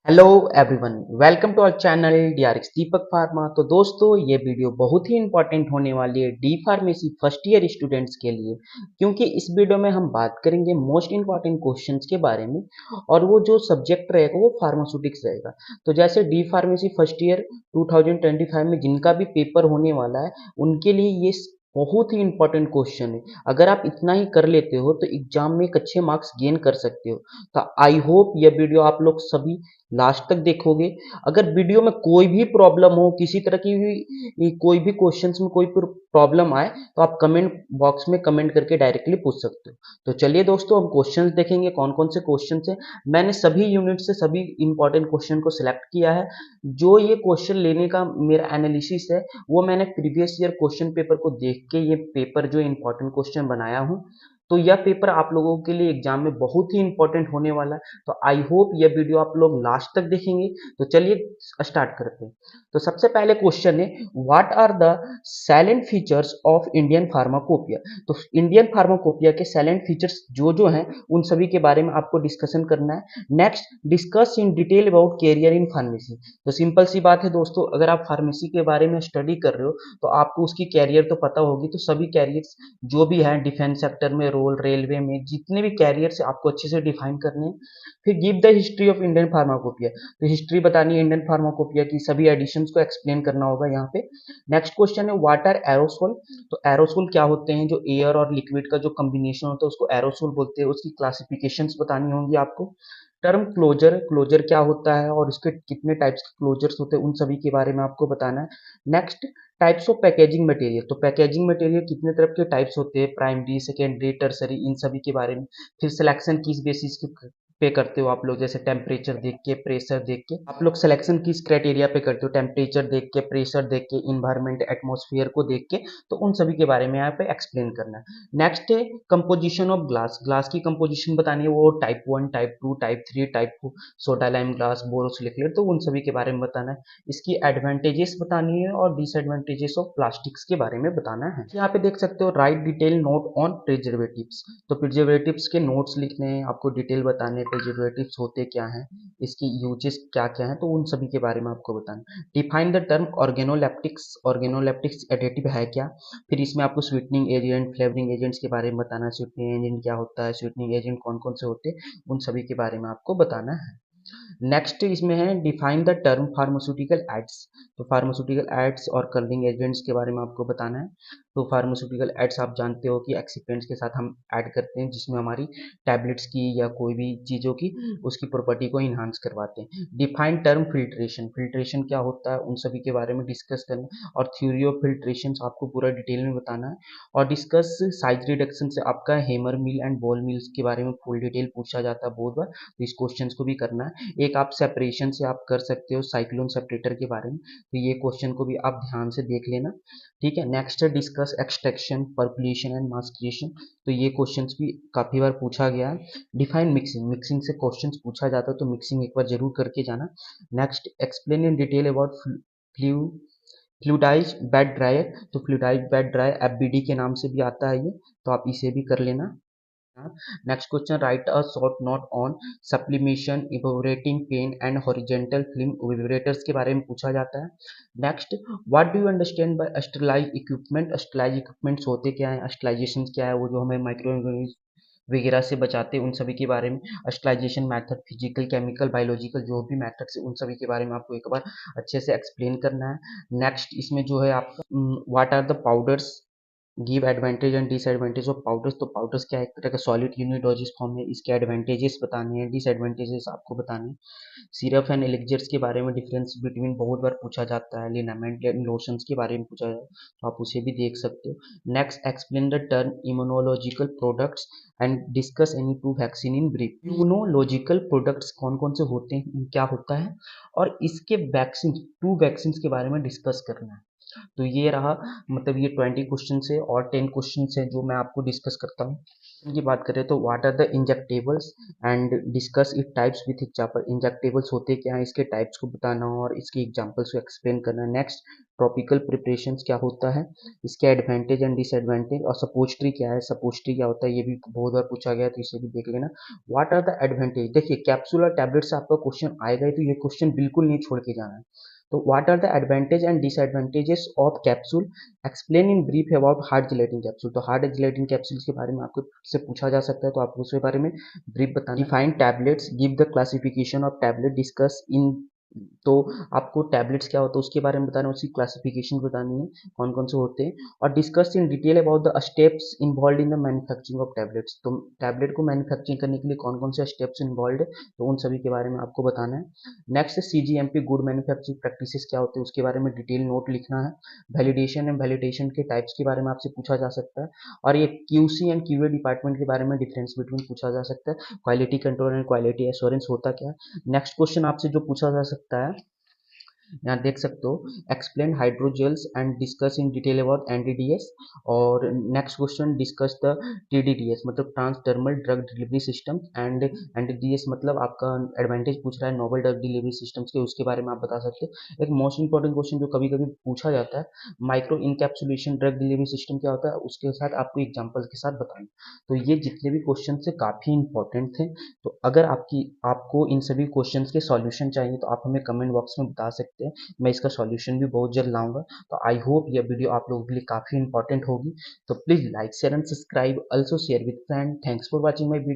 Hello everyone, welcome to our channel DRX Deepak pharma. तो दोस्तों, ये वीडियो बहुत ही इंपॉर्टेंट होने वाली है D pharmacy first year students के लिए, क्योंकि इस वीडियो में हम बात करेंगे मोस्ट इंपॉर्टेंट क्वेश्चंस के बारे में। और वो जो सब्जेक्ट रहेगा वो फार्मास्यूटिक्स रहेगा। तो जैसे डी फार्मेसी फर्स्ट ईयर 2025 में जिनका भी पेपर होने वाला है, उनके लिए ये बहुत ही इंपॉर्टेंट क्वेश्चन है। अगर आप इतना ही कर लेते हो तो एग्जाम में एक अच्छे मार्क्स गेन कर सकते हो। तो आई होप यह वीडियो आप लोग सभी लास्ट तक देखोगे। अगर वीडियो में कोई भी प्रॉब्लम हो, किसी तरह की भी कोई भी क्वेश्चंस में कोई प्रॉब्लम आए, तो आप कमेंट बॉक्स में कमेंट करके डायरेक्टली पूछ सकते हो। तो चलिए दोस्तों, हम क्वेश्चंस देखेंगे कौन कौन से क्वेश्चंस हैं। मैंने सभी यूनिट से सभी इंपॉर्टेंट क्वेश्चन को सिलेक्ट किया है। जो ये क्वेश्चन लेने का मेरा एनालिसिस है, वो मैंने प्रीवियस ईयर क्वेश्चन पेपर को देख के ये पेपर जो इंपॉर्टेंट क्वेश्चन बनाया हूँ। तो यह पेपर आप लोगों के लिए एग्जाम में बहुत ही इंपॉर्टेंट होने वाला है। तो आई होप यह वीडियो आप लोग लास्ट तक देखेंगे। तो चलिए स्टार्ट करते हैं। तो सबसे पहले क्वेश्चन है, what are the silent features of Indian pharmacopoeia. तो इंडियन फार्माकोपिया के साइलेंट फीचर्स जो जो हैं, उन सभी के बारे में आपको डिस्कशन करना है। Next, discuss in detail about career in pharmacy. तो सिंपल सी बात है दोस्तों, अगर आप फार्मेसी के बारे में स्टडी कर रहे हो तो आपको उसकी कैरियर तो पता होगी। तो सभी कैरियर्स जो भी है, डिफेंस सेक्टर में रोल, रेलवे में जितने भी कैरियर्स आपको अच्छे से डिफाइन करने हैं। फिर give the history of Indian pharmacopoeia. तो हिस्ट्री बतानी है इंडियन फार्माकोपिया की, सभी एडिशंस को एक्सप्लेन करना होगा यहाँ पे। नेक्स्ट क्वेश्चन है, व्हाट आर एरोसोल। तो एरोसोल क्या होते हैं, जो एयर और लिक्विड का जो कॉम्बिनेशन होता है उसको एरोसोल बोलते हैं। उसकी क्लासिफिकेशंस बतानी होंगी आपको। टर्म क्लोजर, क्लोजर क्या होता है और उसके कितने टाइप्स के क्लोजर्स होते हैं, उन सभी के बारे में आपको बताना है। Next, types of packaging material. तो पैकेजिंग मटेरियल कितने तरह के टाइप्स होते हैं, प्राइमरी, सेकेंडरी, टर्सरी, इन सभी के बारे में। फिर सिलेक्शन किस बेसिस पे करते हो आप लोग, जैसे टेम्परेचर देख के, प्रेशर देख के आप लोग सिलेक्शन किस क्राइटेरिया पे करते हो, टेम्परेचर देख के, प्रेशर देख के, इन्वायरमेंट एटमॉस्फेयर को देख के। तो उन सभी के बारे में यहाँ पे एक्सप्लेन करना है। नेक्स्ट है कंपोजिशन ऑफ ग्लास। ग्लास की कंपोजिशन बतानी है, वो type 1, type 2, type 3, type 4, soda lime glass, borosilicate, तो उन सभी के बारे में बताना है। इसकी एडवांटेजेस बतानी है और डिसएडवांटेजेस ऑफ प्लास्टिक्स के बारे में बताना है। यहाँ पे देख सकते हो, right detail note on preservatives. तो प्रिजर्वेटिव्स के नोट्स लिखने हैं आपको, डिटेल बताने, प्रिजर्वेटिव्स होते क्या हैं, इसकी यूजेस क्या क्या हैं, तो उन सभी के बारे में आपको बताना। Define the term organoleptics. Organoleptics additive है क्या। फिर इसमें आपको स्वीटनिंग एजेंट, फ्लेवरिंग एजेंट्स के बारे में बताना है। स्वीटनिंग एजेंट क्या होता है, स्वीटनिंग एजेंट कौन कौन से होते हैं, उन सभी के बारे में आपको बताना है। नेक्स्ट इसमें है, define the term pharmaceutical ads. तो फार्मास्यूटिकल एड्स और कलरिंग एजेंट्स के बारे में आपको बताना है। तो फार्मास्यूटिकल एड्स आप जानते हो कि एक्सिपेंट्स के साथ हम ऐड करते हैं, जिसमें हमारी टैबलेट्स की या कोई भी चीज़ों की उसकी प्रॉपर्टी को इन्हांस करवाते हैं। Define term filtration. फिल्ट्रेशन क्या होता है, उन सभी के बारे में डिस्कस करना। और थ्योरी ऑफ फिल्ट्रेशन आपको पूरा डिटेल में बताना है। और डिस्कस साइज रिडक्शन से आपका hammer mill and ball mills के बारे में फुल डिटेल पूछा जाता है बहुत बार, तो इस क्वेश्चन को भी करना है। एक आप सेपरेशन से आप कर सकते हो, साइक्लोन सेपरेटर के बारे में, तो ये क्वेश्चन को भी आप ध्यान से देख लेना। ठीक है। नेक्स्ट है, discuss extraction, percolation and mass creation. तो ये क्वेश्चंस भी काफी बार पूछा गया है। Define mixing. मिक्सिंग से क्वेश्चंस पूछा जाता है, तो मिक्सिंग एक बार जरूर करके जाना। Next, explain in detail about flu fluidise bed dryer. तो फ्लूडाइज बेड ड्रायर एफबीडी के नाम से भी आता है ये, तो आप इसे भी कर लेना। Next question, write a short note on sublimation, evaporating pan and horizontal film vibrators के बारे में पूछा जाता है। Next, what do you understand by sterilize equipment. Sterilize equipments होते क्या है, अस्टलाइजेशन क्या है, वो जो हमें माइक्रो वगैरह से बचाते हैं, उन सभी के बारे में। अस्टलाइजेशन मेथड, फिजिकल, केमिकल, बायोलॉजिकल जो भी मेथड्स है, उन सभी के बारे में आपको एक बार अच्छे से एक्सप्लेन करना है। नेक्स्ट इसमें जो है आपका, what are the powders, give advantage and disadvantage of powders. तो पाउडर्स क्या है, एक तरह का सॉलिड यूनिडोजिस फॉर्म है, इसके एडवांटेजेस बताने हैं, डिसएडवांटेजेस आपको बताने हैं। सिरप एंड एलिक्जर्स के बारे में डिफरेंस बिटवीन बहुत बार पूछा जाता है। लिनामेंट एंड लोशंस के बारे में पूछा जाता है, तो आप उसे भी देख सकते हो। Next, explain the term immunological products and discuss any two vaccine in brief. Immunological products कौन कौन से होते हैं, क्या होता है, और इसके वैक्सीन, टू वैक्सीन के बारे में डिस्कस करना है। तो ये रहा, मतलब ये 20 क्वेश्चन है और 10 क्वेश्चन है जो मैं आपको डिस्कस करता हूँ। इनकी बात करें तो, what are the injectables and discuss it types with example. Injectables होते क्या हैं, इसके टाइप्स को बताना और इसके एग्जाम्पल्स को एक्सप्लेन करना। नेक्स्ट, ट्रॉपिकल प्रिपरेशंस क्या होता है, इसके एडवांटेज एंड डिसएडवांटेज, और सपोजिटरी क्या है, सपोजिटरी क्या होता है, ये भी बहुत बार पूछा गया तो इसे भी देख लेना। व्हाट आर द एडवांटेज, देखिए कैप्सूल और टैबलेट से आपका क्वेश्चन आएगा ही, तो ये क्वेश्चन बिल्कुल नहीं छोड़ के जाना है। तो what are the advantage and disadvantages of capsule, explain in brief about hard gelatin capsule. तो हार्ड जिलेटिन कैप्सूल के बारे में आपको से पूछा जा सकता है, तो आपको उसके बारे में ब्रीफ बताना। Define tablets, give the classification of tablet, discuss in, तो आपको टैबलेट्स क्या होता है उसके बारे में बताना है, उसकी क्लासिफिकेशन बतानी है, कौन कौन से होते हैं, और discuss in detail about the steps involve in the manufacturing of tablets. तो टैबलेट को मैन्युफैक्चरिंग करने के लिए कौन कौन से स्टेप्स इन्वॉल्व है, तो उन सभी के बारे में आपको बताना है। Next CGMP good manufacturing practices क्या होते हैं उसके बारे में डिटेल नोट लिखना है। वैलिडेशन एंड वैलिडेशन के टाइप्स के बारे में आपसे पूछा जा सकता है, और ये QC एंड QA डिपार्टमेंट के बारे में डिफरेंस बिटवीन पूछा जा सकता है। Quality control and quality assurance होता क्या है। नेक्स्ट क्वेश्चन आपसे जो पूछा जा सकता है, यहाँ देख सकते हो, explain hydrogels and discuss in detail about NDDS। और next question, discuss the TDDS मतलब transdermal drug delivery system, and NDDS मतलब आपका एडवांटेज पूछ रहा है नोवल ड्रग डिलीवरी सिस्टम्स के, उसके बारे में आप बता सकते हो। एक मोस्ट इंपॉर्टेंट क्वेश्चन जो कभी कभी पूछा जाता है, micro encapsulation drug delivery system क्या होता है, उसके साथ आपको एग्जाम्पल के साथ बताएं। तो ये जितने भी क्वेश्चन थे काफ़ी इंपॉर्टेंट थे। तो अगर आपको इन सभी क्वेश्चंस के सॉल्यूशन चाहिए तो आप हमें कमेंट बॉक्स में बता सकते हैं, मैं इसका सॉल्यूशन भी बहुत जल्द लाऊंगा। तो आई होप यह वीडियो आप लोगों के लिए काफ़ी इंपॉर्टेंट होगी। तो please like share and subscribe, also share with friend. Thanks for watching my video.